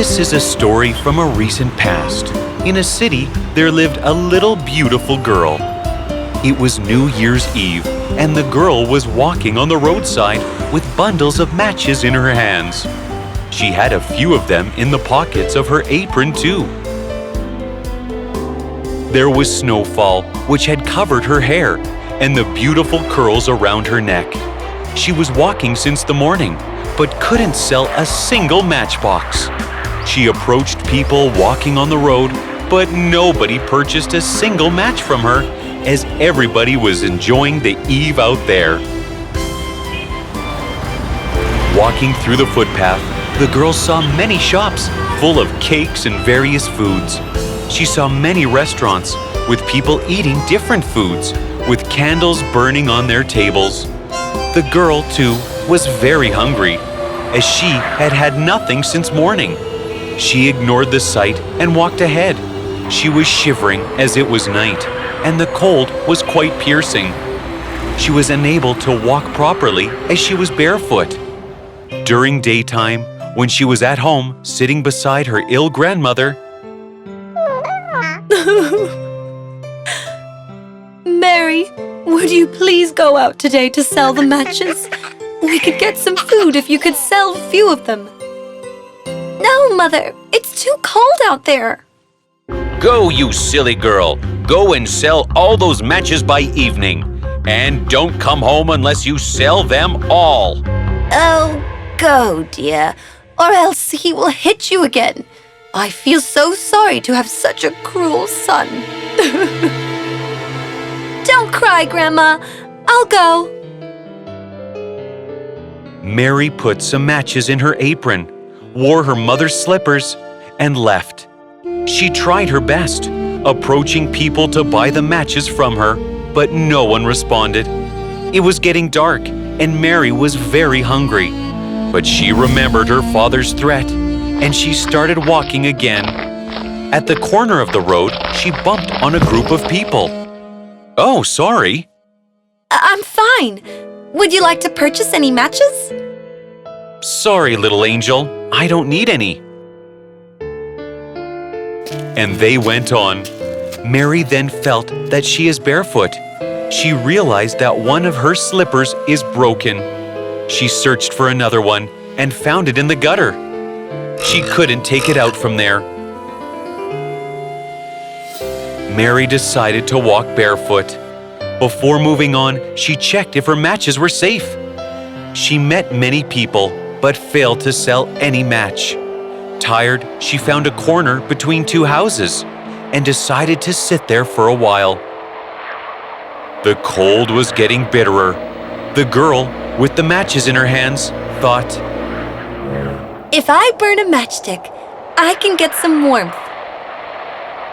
This is a story from a recent past. In a city, there lived a little beautiful girl. It was New Year's Eve, and the girl was walking on the roadside with bundles of matches in her hands. She had a few of them in the pockets of her apron too. There was snowfall, which had covered her hair, and the beautiful curls around her neck. She was walking since the morning, but couldn't sell a single matchbox. She approached people walking on the road, but nobody purchased a single match from her, as everybody was enjoying the eve out there. Walking through the footpath, the girl saw many shops full of cakes and various foods. She saw many restaurants with people eating different foods, with candles burning on their tables. The girl, too, was very hungry, as she had had nothing since morning. She ignored the sight and walked ahead. She was shivering as it was night, and the cold was quite piercing. She was unable to walk properly as she was barefoot. During daytime, when she was at home sitting beside her ill grandmother, Mary, would you please go out today to sell the matches? We could get some food if you could sell a few of them. No, Mother, it's too cold out there. "Go, you silly girl! Go and sell all those matches by evening. And don't come home unless you sell them all." Oh, go, dear, or else he will hit you again. I feel so sorry to have such a cruel son. Don't cry, Grandma. I'll go. Mary put some matches in her apron, wore her mother's slippers, and left. She tried her best, approaching people to buy the matches from her, but no one responded. It was getting dark, and Mary was very hungry. But she remembered her father's threat, and she started walking again. At the corner of the road, she bumped on a group of people. "Oh, sorry." I'm fine. Would you like to purchase any matches? "Sorry, little angel. I don't need any." And they went on. Mary then felt that she is barefoot. She realized that one of her slippers is broken. She searched for another one and found it in the gutter. She couldn't take it out from there. Mary decided to walk barefoot. Before moving on, she checked if her matches were safe. She met many people, but failed to sell any match. Tired, she found a corner between two houses and decided to sit there for a while. The cold was getting bitterer. The girl, with the matches in her hands, thought, If I burn a matchstick, I can get some warmth.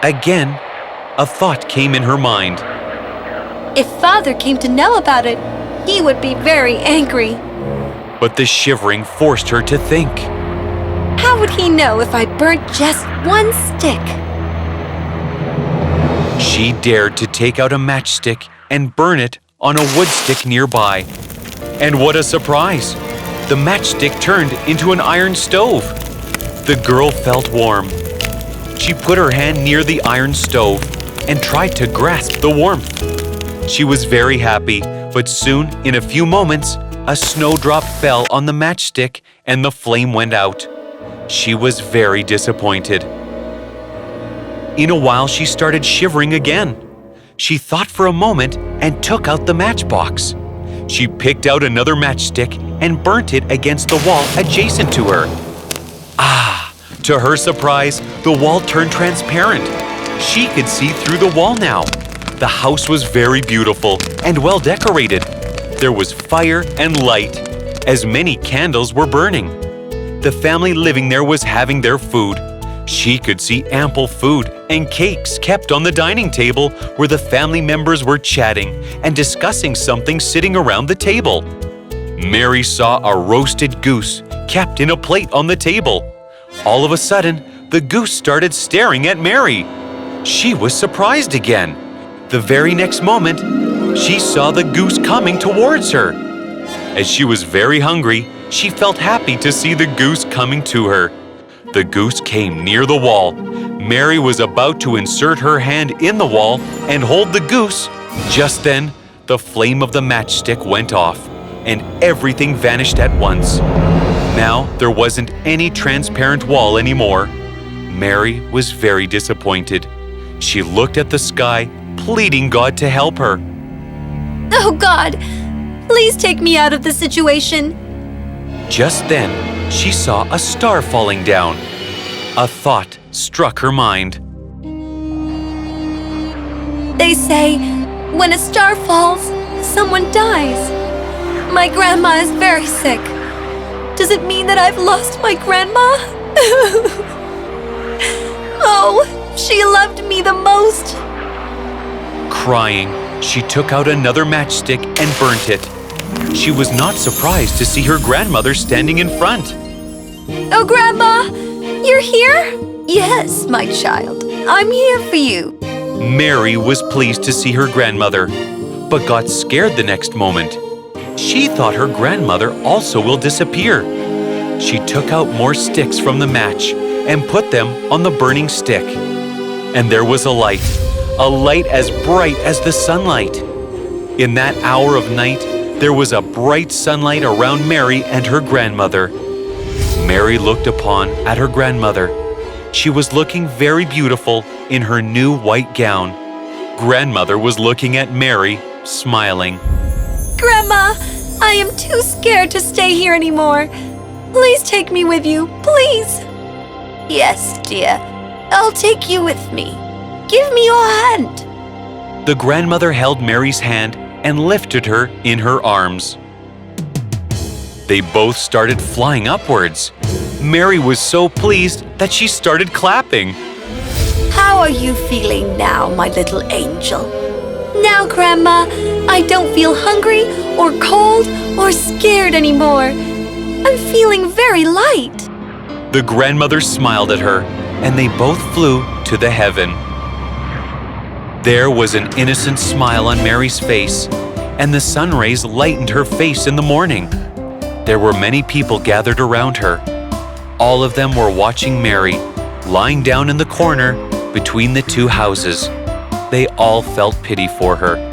Again, a thought came in her mind. If Father came to know about it, he would be very angry. But the shivering forced her to think. How would he know if I burnt just one stick? She dared to take out a matchstick and burn it on a wood stick nearby. And what a surprise! The matchstick turned into an iron stove. The girl felt warm. She put her hand near the iron stove and tried to grasp the warmth. She was very happy, but soon, in a few moments, a snowdrop fell on the matchstick and the flame went out. She was very disappointed. In a while, she started shivering again. She thought for a moment and took out the matchbox. She picked out another matchstick and burnt it against the wall adjacent to her. Ah! To her surprise, the wall turned transparent. She could see through the wall now. The house was very beautiful and well decorated. There was fire and light, as many candles were burning. The family living there was having their food. She could see ample food and cakes kept on the dining table where the family members were chatting and discussing something sitting around the table. Mary saw a roasted goose kept in a plate on the table. All of a sudden, the goose started staring at Mary. She was surprised again. The very next moment, she saw the goose coming towards her. As she was very hungry, she felt happy to see the goose coming to her. The goose came near the wall. Mary was about to insert her hand in the wall and hold the goose. Just then, the flame of the matchstick went off, and everything vanished at once. Now there wasn't any transparent wall anymore. Mary was very disappointed. She looked at the sky, pleading God to help her. Oh God, please take me out of this situation. Just then, she saw a star falling down. A thought struck her mind. They say, when a star falls, someone dies. My grandma is very sick. Does it mean that I've lost my grandma? Oh, she loved me the most. Crying, she took out another matchstick and burnt it. She was not surprised to see her grandmother standing in front. Oh, Grandma, you're here? Yes, my child, I'm here for you. Mary was pleased to see her grandmother, but got scared the next moment. She thought her grandmother also will disappear. She took out more sticks from the match and put them on the burning stick. And there was a light as bright as the sunlight. In that hour of night, there was a bright sunlight around Mary and her grandmother. Mary looked at her grandmother. She was looking very beautiful in her new white gown. Grandmother was looking at Mary, smiling. Grandma, I am too scared to stay here anymore. Please take me with you, please. Yes, dear. I'll take you with me. Give me your hand. The grandmother held Mary's hand and lifted her in her arms. They both started flying upwards. Mary was so pleased that she started clapping. How are you feeling now, my little angel? Now, Grandma, I don't feel hungry or cold or scared anymore. I'm feeling very light. The grandmother smiled at her, and they both flew to the heaven. There was an innocent smile on Mary's face, and the sun rays lightened her face in the morning. There were many people gathered around her. All of them were watching Mary, lying down in the corner between the two houses. They all felt pity for her